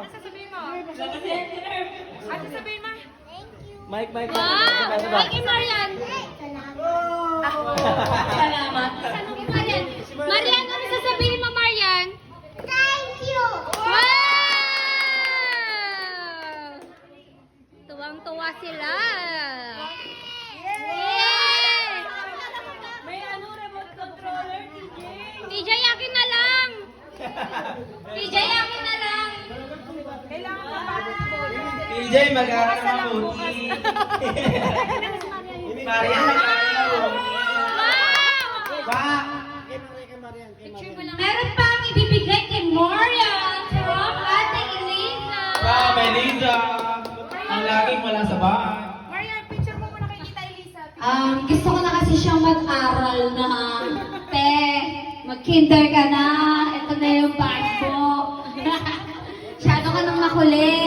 Ano sasabihin mo? Ano sasabihin mo? Mike. Wow! Ay, kay Marian! Salamat. Ano kay Marian? Marian, ano sasabihin mo, Marian? Thank you! Wow! Tuwang-tuwa sila. Yay! May ano, remote controller, TJ. TJ, akin na lang! TJ, akin na lang! Kailangan ka basketball. PJ, mag-aaral ka mabuti. Maria, mag-aaral ka mabuti. Wow! Ba? Meron pang ibibigay kay Marian from Ate Eliza. Wow, may Liza. Ang laging wala sa bahay. Maria, picture mo muna kay Tita Elisa. Gusto ko na kasi siyang mag-aral na. Te, mag-kinder ka na. Ito na yung bag mo. Masyado ka nang makulit.